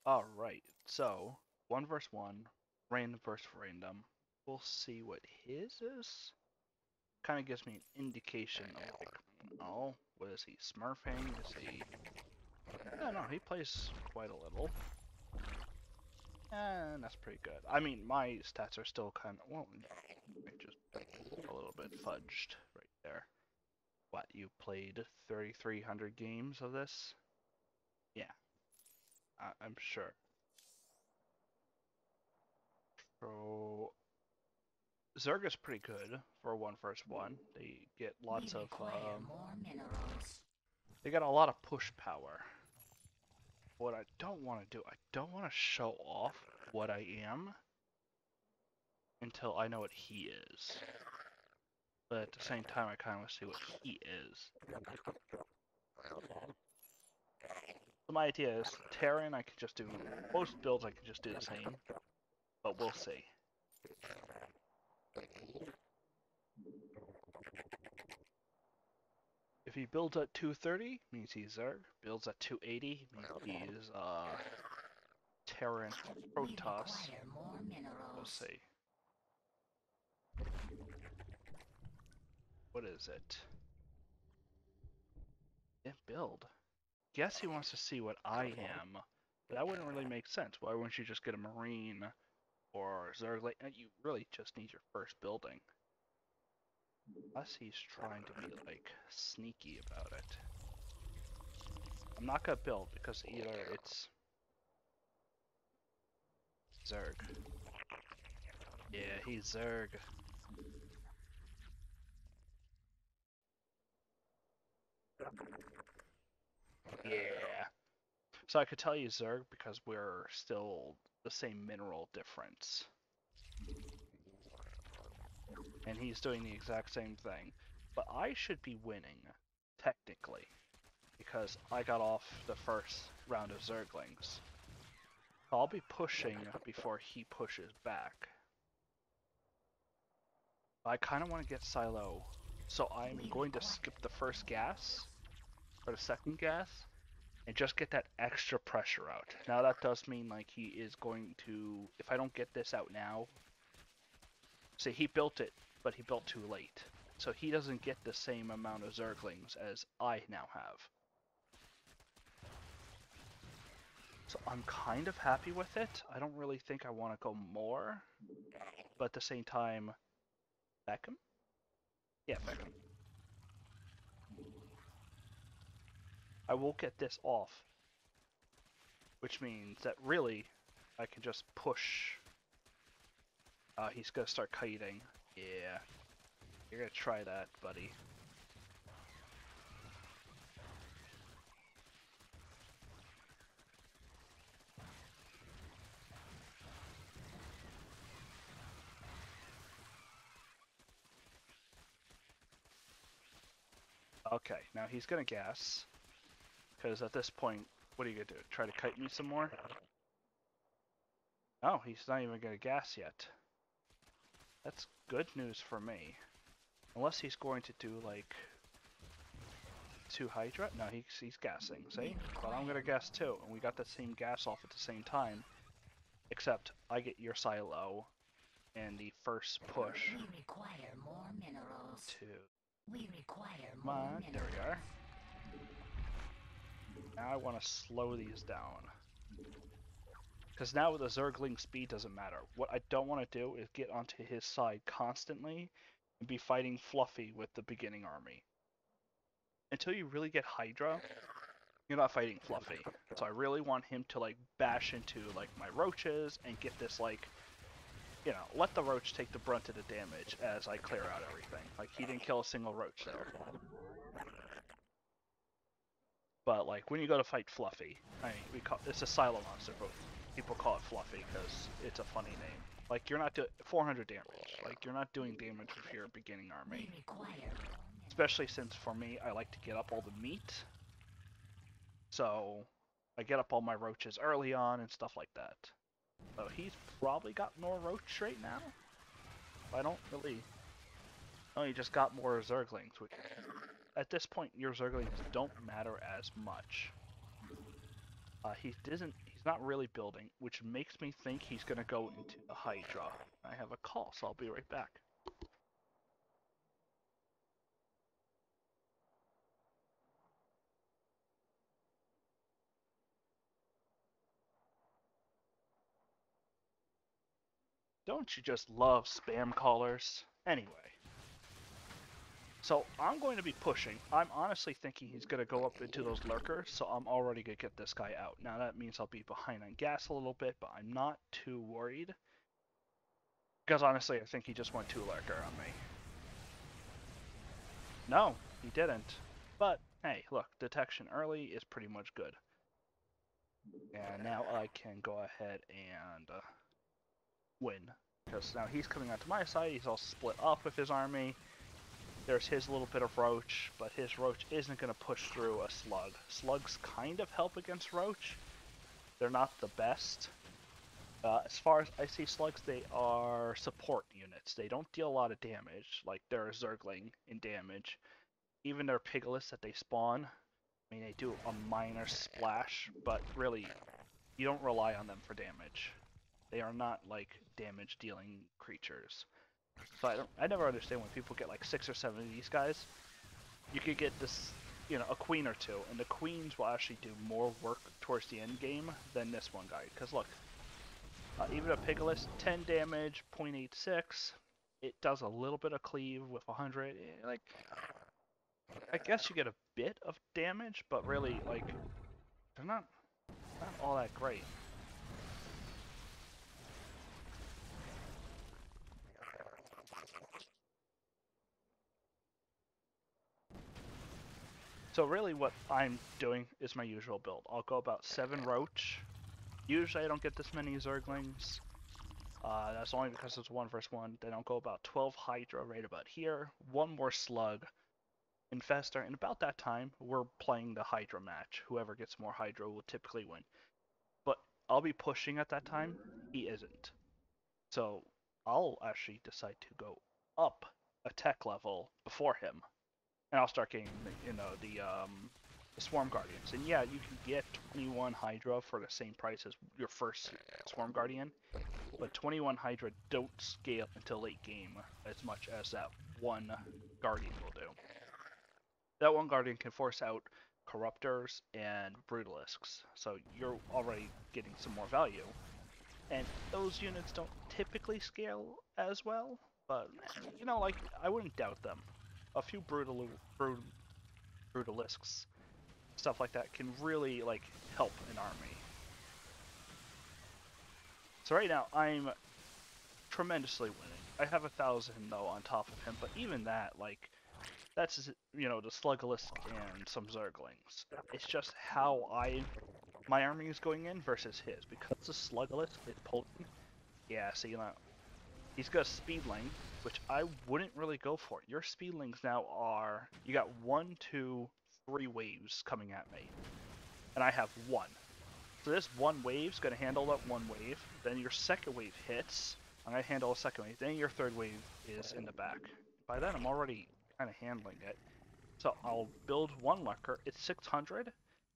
Alright, so 1 versus 1, random versus random. We'll see what his is. Kind of gives me an indication of like, oh, what is he, smurfing? Is he... Yeah, no, he plays quite a little. And that's pretty good. I mean, my stats are still kind of, well, just a little bit fudged right there. What, you played 3,300 games of this? Yeah, I'm sure. So Zerg is pretty good for 1 versus 1. They get lots of they got a lot of push power. What I don't want to do, I don't want to show off what I am until I know what he is. But at the same time, I kind of want to see what he is. So my idea is Terran, I can just do most builds. I can just do the same, but we'll see. If he builds at 230, means he's Zerg. Builds at 280, means he's Terran Protoss. We'll see. What is it? Yeah, build. Guess he wants to see what I am, but that wouldn't really make sense. Why wouldn't you just get a Marine or Zerg? You really just need your first building. Unless he's trying to be like sneaky about it. I'm not gonna build because either it's Zerg. Yeah, he's Zerg. Yeah. So I could tell you Zerg because we're still the same mineral difference. And he's doing the exact same thing. But I should be winning, technically, because I got off the first round of Zerglings. I'll be pushing before he pushes back. I kind of want to get Silo, so I'm going to skip the first gas, or the second gas, and just get that extra pressure out. Now that does mean like he is going to, if I don't get this out now, say he built it, but he built too late. So he doesn't get the same amount of Zerglings as I now have. So I'm kind of happy with it. I don't really think I want to go more, but at the same time, Beckham? Yeah, Beckham. I will get this off, which means that really I can just push. He's gonna start kiting. Yeah, you're gonna try that, buddy. Okay, now he's gonna gas, because at this point, what are you gonna do? Try to kite me some more? Oh, he's not even gonna gas yet. That's good news for me. Unless he's going to do like 2 Hydra? No, he's gassing, see? But I'm gonna gas too, and we got the same gas off at the same time. Except I get your silo, and the first push. We require more minerals. We require Come more on, there we are. Now I want to slow these down. Because now with the Zergling, speed doesn't matter. What I don't want to do is get onto his side constantly and be fighting Fluffy with the beginning army. Until you really get Hydra, you're not fighting Fluffy. So I really want him to like bash into like my roaches and get this like, you know, let the roach take the brunt of the damage as I clear out everything. Like he didn't kill a single roach there. But like when you go to fight Fluffy, I mean, it's a silo monster, but people call it Fluffy because it's a funny name. Like you're not doing 400 damage. Like you're not doing damage with your beginning army. Especially since for me, I like to get up all the meat. So I get up all my roaches early on and stuff like that. So he's probably got more roach right now. I don't really. Oh, he just got more Zerglings, which at this point your Zerglings don't matter as much. He's not really building, which makes me think he's going to go into the Hydra. I have a call, so I'll be right back. Don't you just love spam callers? Anyway. So I'm going to be pushing. I'm honestly thinking he's going to go up into those lurkers, so I'm already going to get this guy out. Now that means I'll be behind on gas a little bit, but I'm not too worried. Because honestly, I think he just went 2 lurker on me. No, he didn't. But hey, look, detection early is pretty much good. And now I can go ahead and win. Because now he's coming onto my side, he's all split up with his army. There's his little bit of Roach, but his Roach isn't going to push through a Slug. Slugs kind of help against Roach. They're not the best. As far as I see Slugs, they are support units. They don't deal a lot of damage, like they're a Zergling in damage. Even their Piglets that they spawn, I mean, they do a minor splash, but really, you don't rely on them for damage. They are not like damage-dealing creatures. So I never understand when people get like 6 or 7 of these guys. You could get this, you know, a queen or two, and the queens will actually do more work towards the end game than this one guy. Because look, even a Piglet, 10 damage, 0.86. It does a little bit of cleave with 100. Like, I guess you get a bit of damage, but really, like, they're not all that great. So really what I'm doing is my usual build. I'll go about 7 Roach. Usually I don't get this many Zerglings. That's only because it's 1 versus 1. Then I'll go about 12 Hydra right about here. 1 more Slug. Infestor. And about that time, we're playing the Hydra match. Whoever gets more Hydra will typically win. But I'll be pushing at that time. He isn't. So I'll actually decide to go up a tech level before him. And I'll start getting, you know, the Swarm Guardians. And yeah, you can get 21 Hydra for the same price as your first Swarm Guardian, but 21 Hydra don't scale until late game as much as that one Guardian will do. That one Guardian can force out Corruptors and Brutalisks, so you're already getting some more value. And those units don't typically scale as well, but, you know, like, I wouldn't doubt them. A few Brutalisks, stuff like that, can really, like, help an army. So right now, I'm tremendously winning. I have 1,000, though, on top of him, but even that, like, that's, you know, the Sluggalisk and some Zerglings. It's just how my army is going in versus his. Because the Sluggalisk is potent, yeah, so, you know, he's got Speedling, which I wouldn't really go for. Your Speedlings now are, you got 1, 2, 3 waves coming at me, and I have 1. So this 1 wave's going to handle that 1 wave, then your second wave hits, I'm going to handle a second wave, then your third wave is in the back. By then I'm already kind of handling it. So I'll build 1 lurker, it's 600,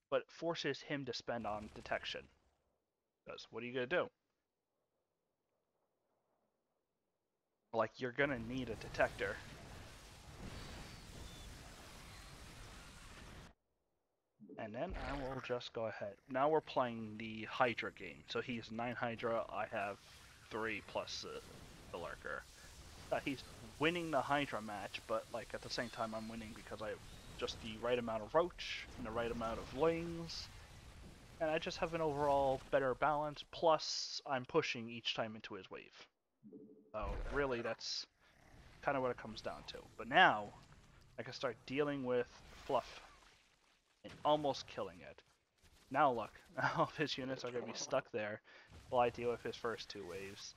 but it forces him to spend on detection. Because what are you going to do? Like, you're going to need a detector. And then I will just go ahead. Now we're playing the Hydra game. So he's 9 Hydra, I have 3 plus the lurker. He's winning the Hydra match, but like at the same time I'm winning because I have just the right amount of Roach and the right amount of Lings. And I just have an overall better balance, plus I'm pushing each time into his wave. So really that's kind of what it comes down to. But now I can start dealing with Fluff and almost killing it. Now look, all of his units are going to be stuck there while I deal with his first 2 waves.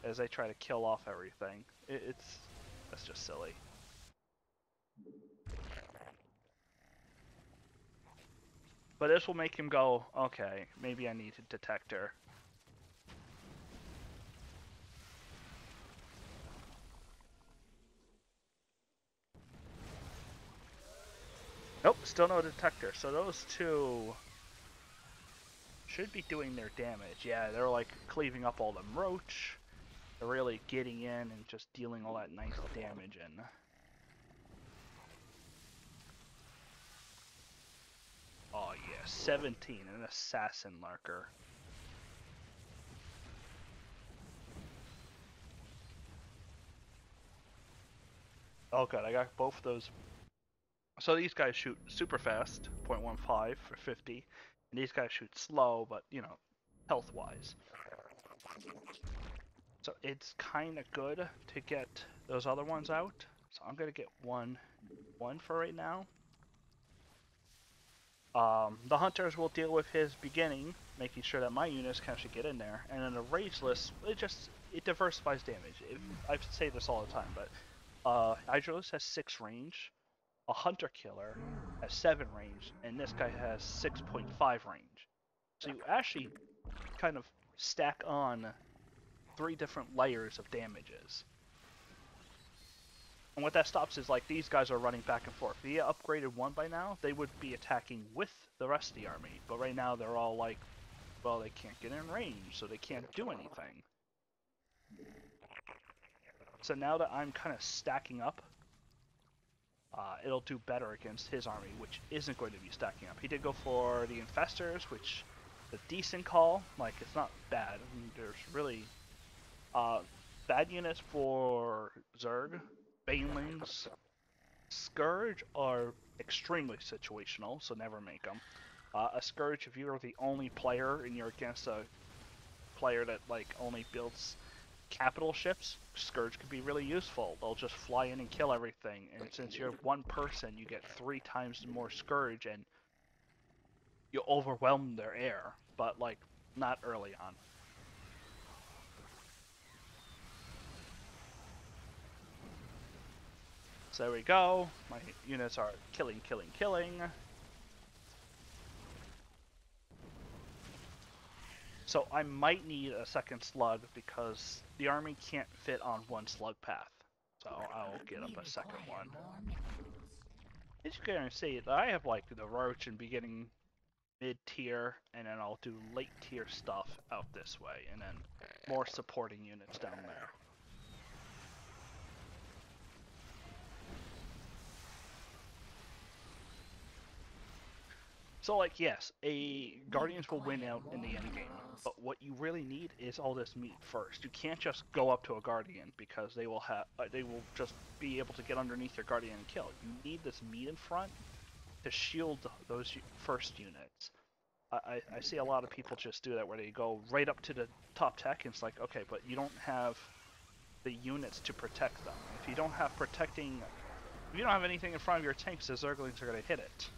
As they try to kill off everything. That's just silly. But this will make him go, okay, maybe I need a detector. Nope, still no detector. So those 2 should be doing their damage. Yeah, they're like cleaving up all them roach. They're really getting in and just dealing all that nice damage in. Oh yeah, 17, an assassin lurker. Oh good, I got both of those. So these guys shoot super fast, 0.15 for 50, and these guys shoot slow, but you know, health-wise. So it's kind of good to get those other ones out. So I'm gonna get one for right now. The hunters will deal with his beginning, making sure that my units can actually get in there, and then the rage list, it diversifies damage. I say this all the time, but Hydralis has 6 range, a hunter killer has 7 range, and this guy has 6.5 range. So you actually kind of stack on 3 different layers of damages. And what that stops is like these guys are running back and forth. If he upgraded 1 by now, they would be attacking with the rest of the army. But right now they're all like, well, they can't get in range, so they can't do anything. So now that I'm kind of stacking up, it'll do better against his army, which isn't going to be stacking up. He did go for the Infestors, which is a decent call. Like, it's not bad. I mean, there's really bad units for Zerg, Banelings, Scourge are extremely situational, so never make them. A Scourge, if you're the only player and you're against a player that like only builds capital ships, Scourge could be really useful. They'll just fly in and kill everything, and since you're one person, you get 3 times more Scourge, and you overwhelm their air, but like not early on. So there we go. My units are killing. So I might need a second slug because the army can't fit on 1 slug path. So I'll get up a second one. As you can see, I have like the roach in beginning, mid-tier, and then I'll do late-tier stuff out this way, and then more supporting units down there. So like, yes, Guardians will win out in the end game, but what you really need is all this meat first. You can't just go up to a Guardian because they will just be able to get underneath your Guardian and kill. You need this meat in front to shield those first units. I see a lot of people just do that where they go right up to the top tech and it's like, okay, but you don't have the units to protect them. If you don't have anything in front of your tanks, the Zerglings are going to hit it.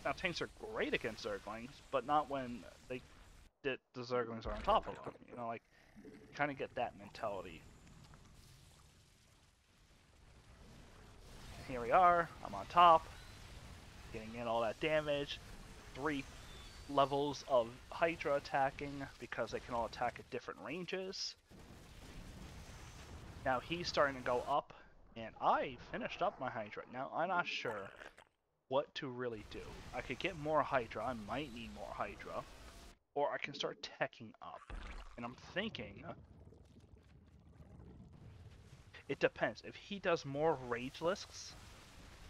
Now, tanks are great against Zerglings, but not when the Zerglings are on top of them. You know, like, kind of get that mentality. Here we are. I'm on top, getting in all that damage. 3 levels of Hydra attacking because they can all attack at different ranges. Now he's starting to go up, and I finished up my Hydra. Now, I'm not sure what to really do. I could get more Hydra, I might need more Hydra, or I can start teching up. And I'm thinking, it depends. If he does more Rage lists,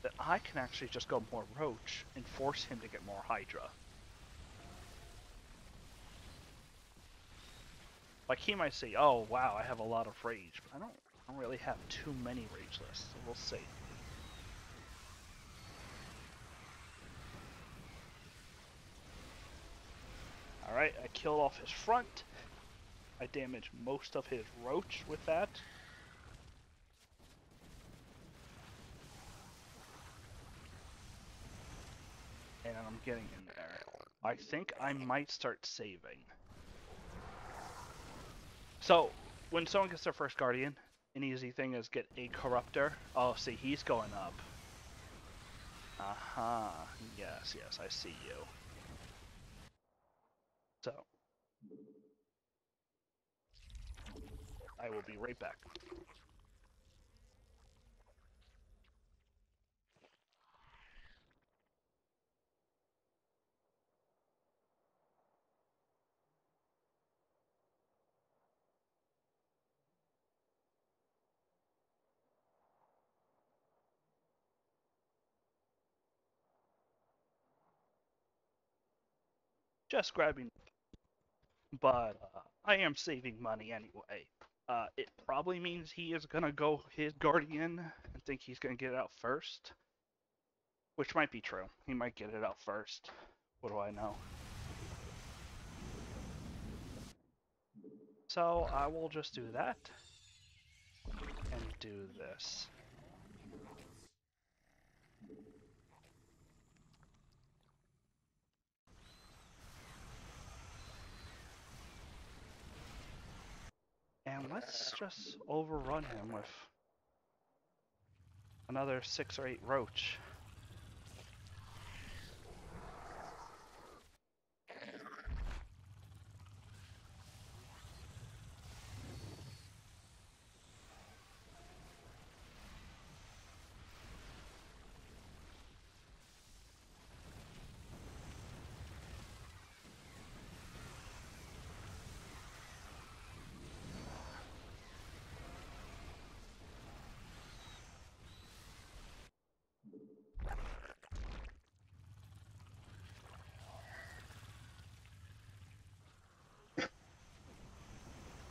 then I can actually just go more Roach and force him to get more Hydra. Like, he might say, oh wow, I have a lot of Rage, but I don't really have too many Rage lists, so we'll see. Alright, I killed off his front. I damaged most of his roach with that. And I'm getting in there. I think I might start saving. So, when someone gets their first Guardian, an easy thing is get a Corruptor. Oh, see, he's going up. Aha. Yes, I see you. So, I will be right back. just grabbing, but I am saving money anyway. It probably means he is gonna go his guardian and think he's gonna get it out first, which might be true. He might get it out first. What do I know? So I will just do that and do this. And let's just overrun him with another 6 or 8 roach.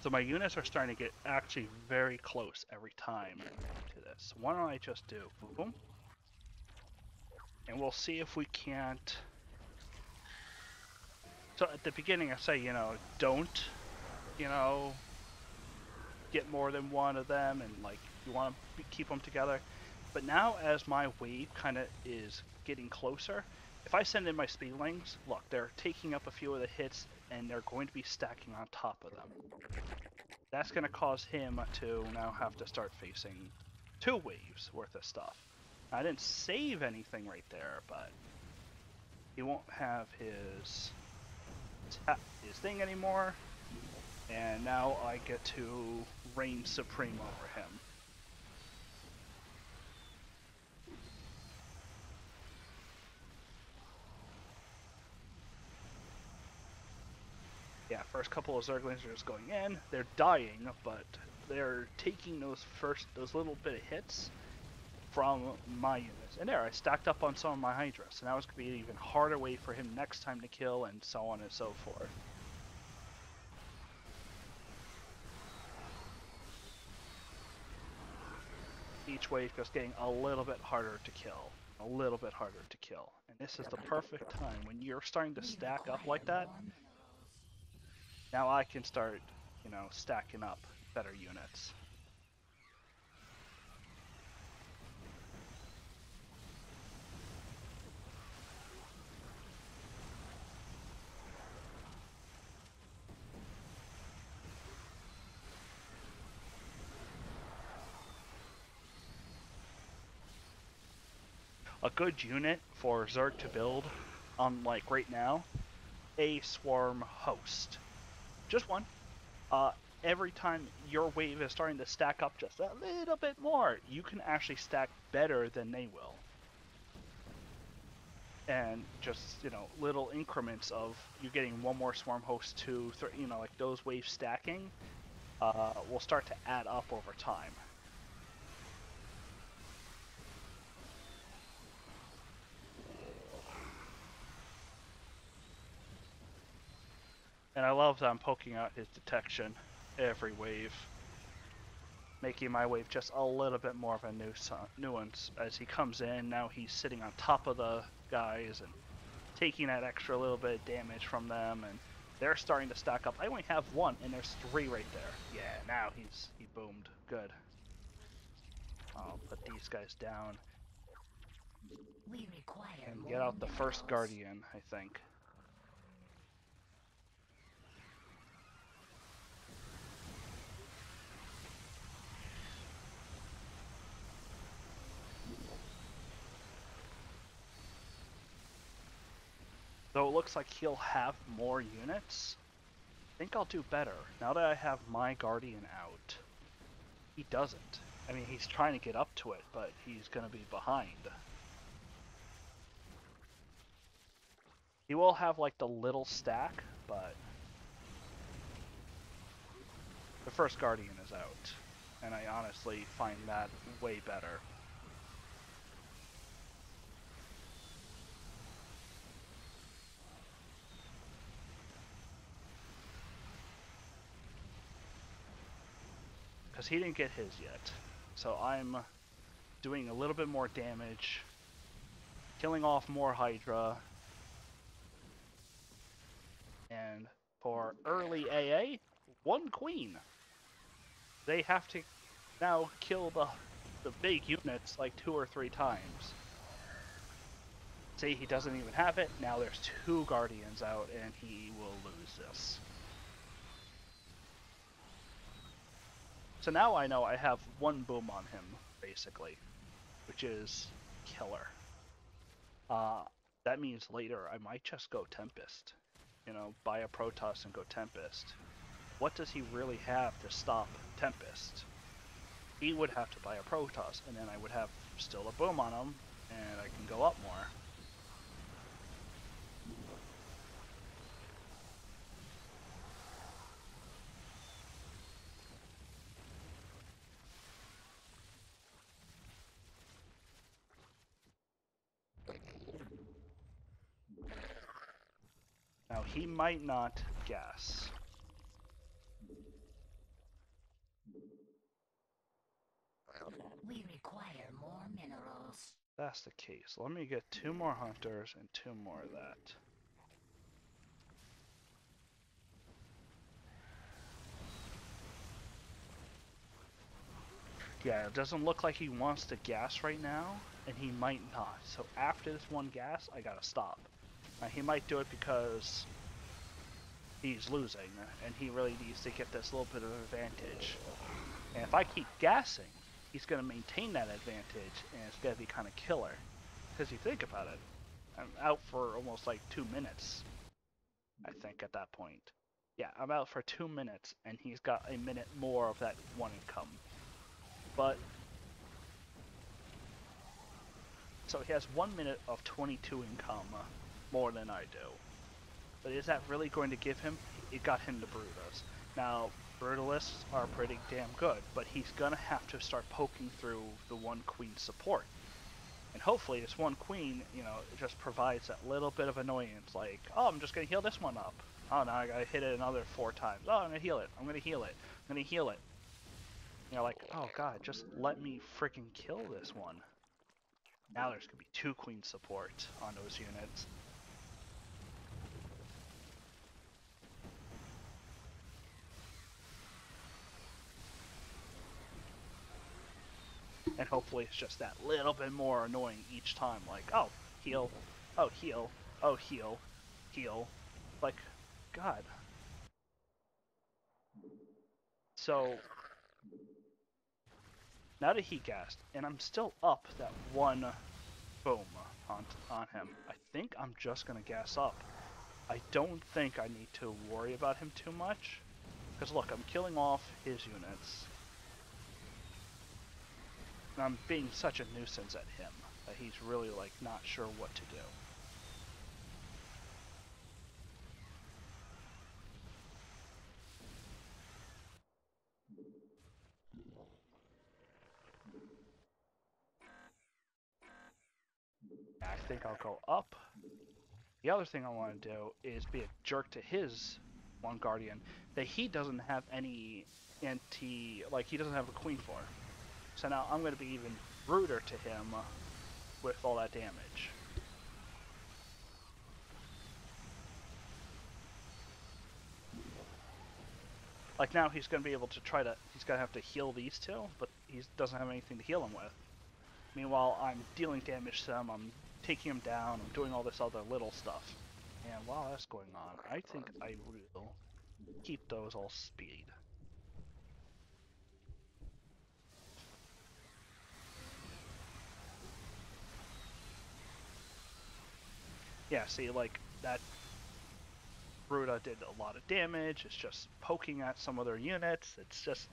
So my units are starting to get actually very close every time to this. Why don't I just do boom? And we'll see if we can't. So at the beginning I say, don't, you know, get more than one of them and like you want to keep them together. But now as my wave kind of is getting closer, if I send in my speedlings, look, they're taking up a few of the hits and they're going to be stacking on top of them. That's going to cause him to now have to start facing 2 waves worth of stuff. I didn't save anything right there, but he won't have his thing anymore, and now I get to reign supreme over him. Yeah, first couple of Zerglings are just going in. They're dying, but they're taking those little bit of hits from my units. And there, I stacked up on some of my Hydras, so now it's going to be an even harder way for him next time to kill, and so on and so forth. Each wave just getting a little bit harder to kill. A little bit harder to kill. And this is the perfect time when you're starting to stack up like that. Now I can start, stacking up better units. A good unit for Zerg to build, like right now, a swarm host. Just one. Every time your wave is starting to stack up just a little bit more, you can actually stack better than they will. And just, little increments of you getting one more swarm host, 2, 3, like those waves stacking will start to add up over time. And I love that I'm poking out his detection every wave, making my wave just a little bit more of a nuance. As he comes in, now he's sitting on top of the guys and taking that extra little bit of damage from them, and they're starting to stack up. I only have 1, and there's 3 right there. Yeah, now he boomed. Good. I'll put these guys down and get out the first guardian, I think. Though it looks like he'll have more units, I think I'll do better. Now that I have my guardian out, he doesn't. I mean, he's trying to get up to it, but he's going to be behind. He will have, like, the little stack, but the first guardian is out. And I honestly find that way better. he didn't get his yet. So I'm doing a little bit more damage, killing off more Hydra, and for early AA, 1 queen. They have to now kill the big units like 2 or 3 times. See, he doesn't even have it. Now there's 2 guardians out, and he will lose this. So now I know I have 1 boom on him, basically, which is killer. That means later I might just go Tempest. You know, buy a Protoss and go Tempest. What does he really have to stop Tempest? He would have to buy a Protoss, and then I would have still a boom on him, and I can go up more. Now he might not gas. We require more minerals. That's the case. Let me get 2 more hunters and 2 more of that. Yeah, it doesn't look like he wants to gas right now, and he might not. So after this 1 gas, I gotta stop. Now he might do it because he's losing, and he really needs to get this little bit of advantage. And if I keep gassing, he's going to maintain that advantage, and it's going to be kind of killer. Because you think about it, I'm out for almost like 2 minutes, I think, at that point. Yeah, I'm out for 2 minutes, and he's got a minute more of that 1 income. But, so he has 1 minute of 22 income, more than I do. But is that really going to give him? It got him to Brutus. Now, Brutalists are pretty damn good, but he's gonna have to start poking through the 1 queen support. And hopefully this 1 queen, you know, just provides that little bit of annoyance, like, oh, I'm just gonna heal this one up. Oh, now I gotta hit it another 4 times. Oh, I'm gonna heal it. I'm gonna heal it. I'm gonna heal it. You know, like, oh god, just let me freaking kill this one. Now there's gonna be 2 queen support on those units. And hopefully it's just that little bit more annoying each time, like, oh, heal, oh, heal, oh, heal, heal. Like, god. So, now that he gassed, and I'm still up that 1 boom on him, I think I'm just going to gas up. I don't think I need to worry about him too much, because look, I'm killing off his units. And I'm being such a nuisance at him that he's really, like, not sure what to do. I think I'll go up. The other thing I want to do is be a jerk to his 1 guardian that he doesn't have any like he doesn't have a queen for. So now I'm going to be even ruder to him with all that damage. Like now he's going to be able to he's going to have to heal these 2, but he doesn't have anything to heal him with. Meanwhile, I'm dealing damage to him, I'm taking him down, I'm doing all this other little stuff. And while that's going on, I think I will keep those all speed. Yeah, see, like, that Bruta did a lot of damage, it's just poking at some of their units, it's just,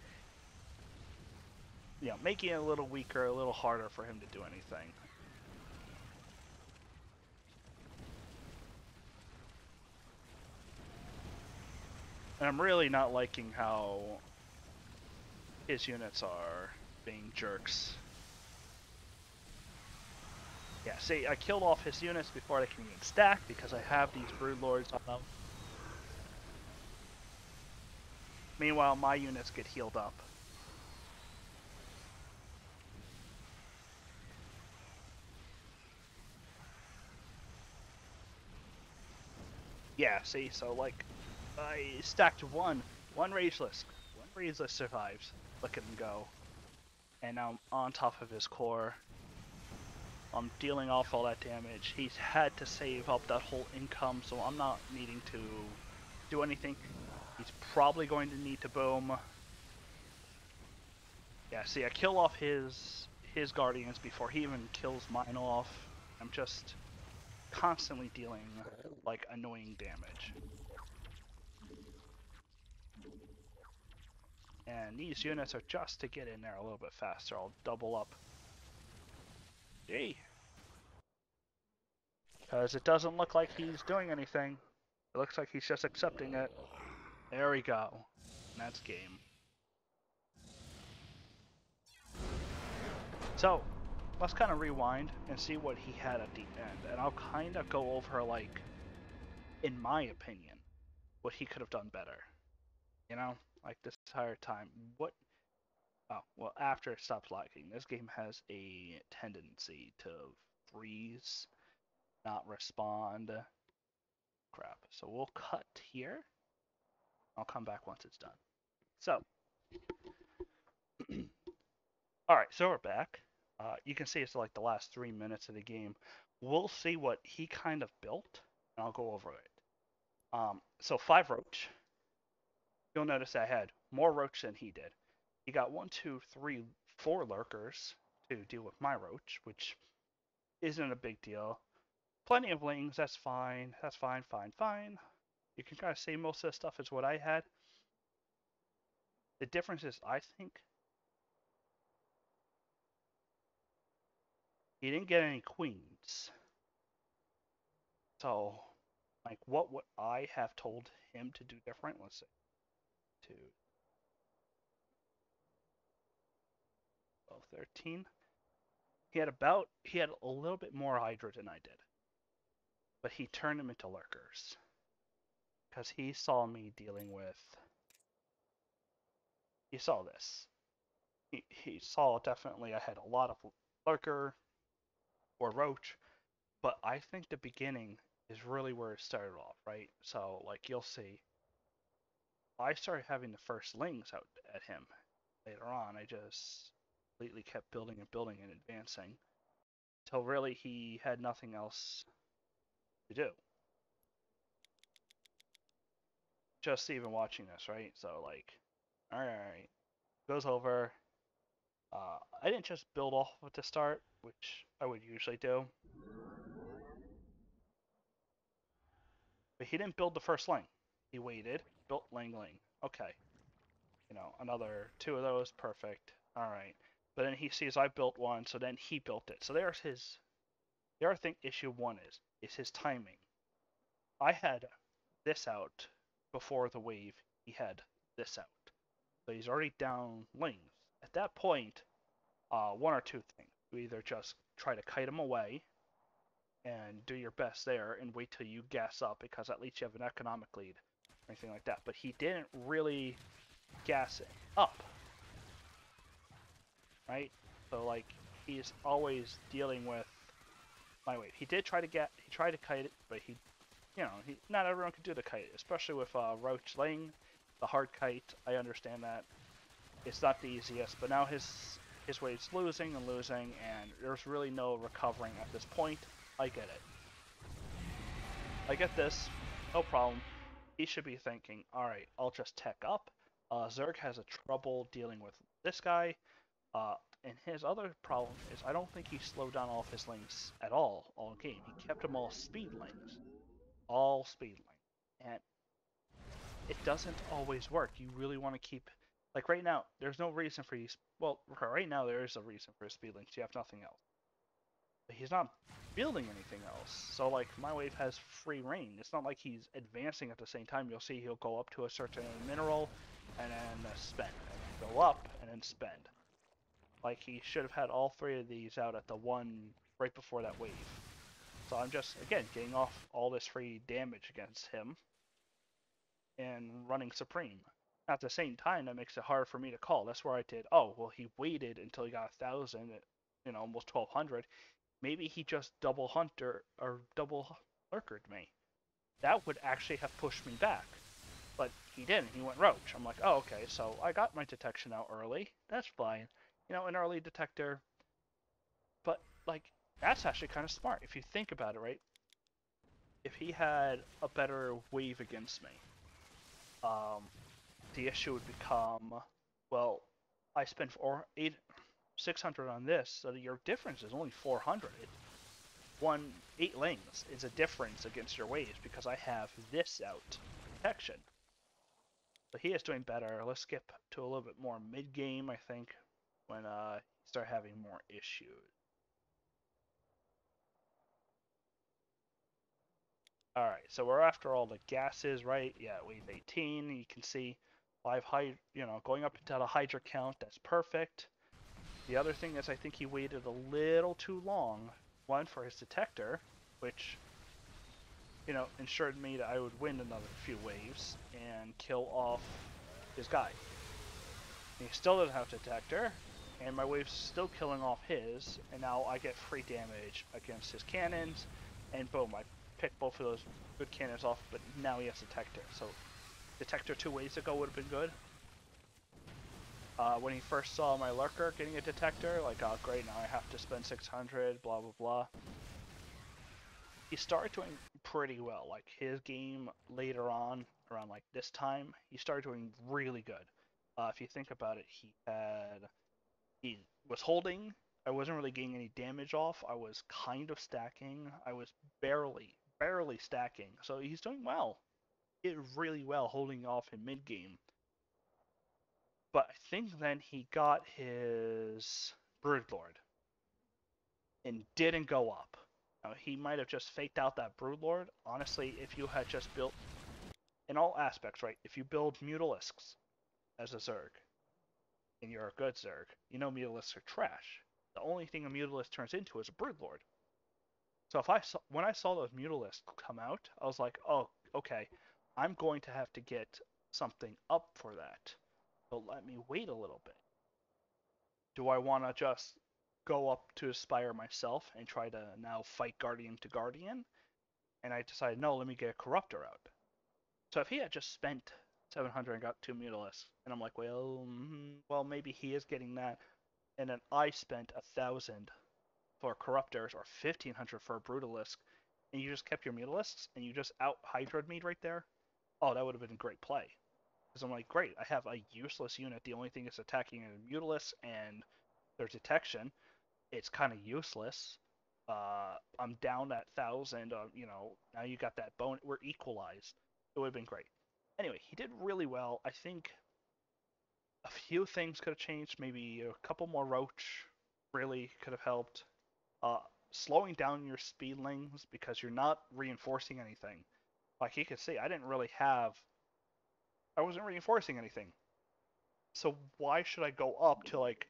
you know, making it a little weaker, a little harder for him to do anything. And I'm really not liking how his units are being jerks. Yeah, see, I killed off his units before they can even stack because I have these Broodlords on them. Meanwhile, my units get healed up. Yeah, see, so like I stacked one Rageless. One Rageless survives. Look at him go. And now I'm on top of his core. I'm dealing off all that damage. He's had to save up that whole income, so I'm not needing to do anything. He's probably going to need to boom. Yeah, see, I kill off his guardians before he even kills mine off. I'm just constantly dealing like annoying damage. And these units are just to get in there a little bit faster. I'll double up. Gee. Because it doesn't look like he's doing anything. It looks like he's just accepting it. There we go. And that's game. So, let's kind of rewind and see what he had at the end. And I'll kind of go over, like, in my opinion, what he could have done better. You know? Like, this entire time. What? Oh, well, after it stops lagging, this game has a tendency to freeze, not respond. Crap. So we'll cut here. I'll come back once it's done. So, alright, so we're back. You can see it's like the last 3 minutes of the game. We'll see what he kind of built, and I'll go over it. So 5 roach. You'll notice I had more roach than he did. He got 1, 2, 3, 4 lurkers to deal with my roach, which isn't a big deal. Plenty of lings, that's fine. That's fine, fine, fine. You can kind of say most of the stuff is what I had. The difference is, I think, he didn't get any queens. So, like, what would I have told him to do different? Let's say 2, 12, 13. He had a little bit more Hydra than I did, but he turned them into lurkers because he saw me dealing with. He saw this. He saw definitely I had a lot of lurker or roach, but I think the beginning is really where it started off, right? So like you'll see, I started having the first lings out at him. Later on, I just completely kept building and building and advancing until really he had nothing else to do. Just even watching this, right? So like, all right, goes over. I didn't just build off at the start, which I would usually do, but he didn't build the first ling. He waited, built ling ling. Okay, another 2 of those, perfect. All right, but then he sees I built one, so then he built it. So there's his. The other thing, issue one is his timing. I had this out before the wave. He had this out. So he's already down lings. At that point, one or two things. You either just try to kite him away and do your best there and wait till you gas up because at least you have an economic lead or anything like that. But he didn't really gas it up, right? So like he's always dealing with my wave. He tried to kite it, but not everyone can do the kite, especially with Roach Ling, the hard kite. I understand that it's not the easiest, but now his wave's losing and losing, and there's really no recovering at this point. I get it. I get this, no problem. He should be thinking, all right, I'll just tech up. Zerg has a trouble dealing with this guy, uh, and his other problem is I don't think he slowed down all of his lanes at all game. He kept them all speed lanes, and it doesn't always work. You really want to keep, like right now, there's no reason for you. Well, right now there is a reason for speed links. You have nothing else. But he's not building anything else. So like my wave has free reign. It's not like he's advancing at the same time. You'll see he'll go up to a certain mineral and then spend, and then go up and then spend. Like he should have had all 3 of these out at the one right before that wave. So I'm just again getting off all this free damage against him and running Supreme. At the same time, that makes it hard for me to call. That's where I did. Oh, well, he waited until he got 1,000, almost 1,200. Maybe he just double hunter or double lurkered me. that would actually have pushed me back. But he didn't. He went roach. I'm like, oh, okay, so I got my detection out early. That's fine. An early detector. But, like, that's actually kind of smart. If you think about it, right? If he had a better wave against me, um, the issue would become, well, I spent 600 on this, so your difference is only 400. One 8 lanes is a difference against your waves because I have this out protection. So he is doing better. Let's skip to a little bit more mid game, I think, when you start having more issues. All right, so we're after all the gases, right? Yeah, wave 18. You can see going up into the Hydra count. That's perfect. The other thing is I think he waited a little too long. One for his detector, which ensured me that I would win another few waves and kill off his guy. And he still doesn't have detector, and my wave's still killing off his, and now I get free damage against his cannons, and boom, I picked both of those good cannons off, but now he has detector. So detector 2 waves ago would have been good. When he first saw my lurker getting a detector, like, oh great, now I have to spend 600, blah blah blah. He started doing pretty well. Like his game later on, around like this time, he started doing really good. If you think about it, he was holding. I wasn't really getting any damage off. I was kind of stacking. I was barely stacking. So he's doing well. He did really well holding off in mid game. But I think then he got his Broodlord and didn't go up. Now, he might have just faked out that Broodlord. Honestly, if you had just built, in all aspects, right? If you build Mutalisks as a Zerg, and you're a good Zerg, Mutalisks are trash. The only thing a Mutalisk turns into is a Broodlord. So when I saw those Mutalisks come out, I was like, oh, okay, I'm going to have to get something up for that. So let me wait a little bit. Do I want to just go up to Aspire myself and try to now fight Guardian to Guardian? And I decided, no, let me get a Corruptor out. So if he had just spent 700 and got 2 Mutalisks, and I'm like, well, maybe he is getting that, and then I spent 1,000 for Corruptors or 1,500 for a Brutalisk, and you just kept your Mutalisks and you just out Hydra'd me right there. Oh, that would have been a great play. Because I'm like, great, I have a useless unit. The only thing is attacking a Mutalisk and their detection. It's kind of useless. I'm down that 1,000. Now you got that bone. We're equalized. It would have been great. Anyway, he did really well. I think a few things could have changed. Maybe a couple more roach really could have helped. Uh, Slowing down your speedlings because you're not reinforcing anything. Like you can see, I wasn't reinforcing anything. So why should I go up to like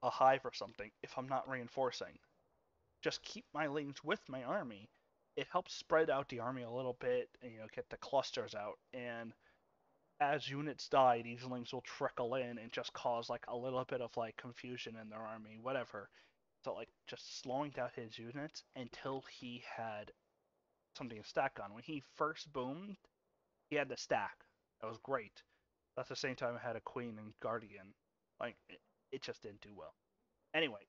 a hive or something if I'm not reinforcing? Just keep my lanes with my army. It helps spread out the army a little bit and get the clusters out. And as units die, these links will trickle in and just cause like a little bit of like confusion in their army, whatever. So like just slowing down his units until he had something to stack on. When he first boomed, he had the stack. That was great. But at the same time, I had a queen and guardian. Like it just didn't do well. Anyway,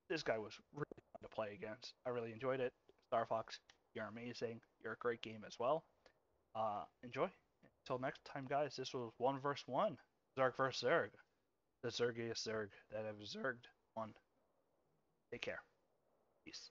this guy was really fun to play against. I really enjoyed it. Star Fox, you're amazing. You're a great game as well. Enjoy. Until next time, guys, this was 1v1. Zerg vs. Zerg. The Zergiest Zerg that have Zerged one. Take care. Peace.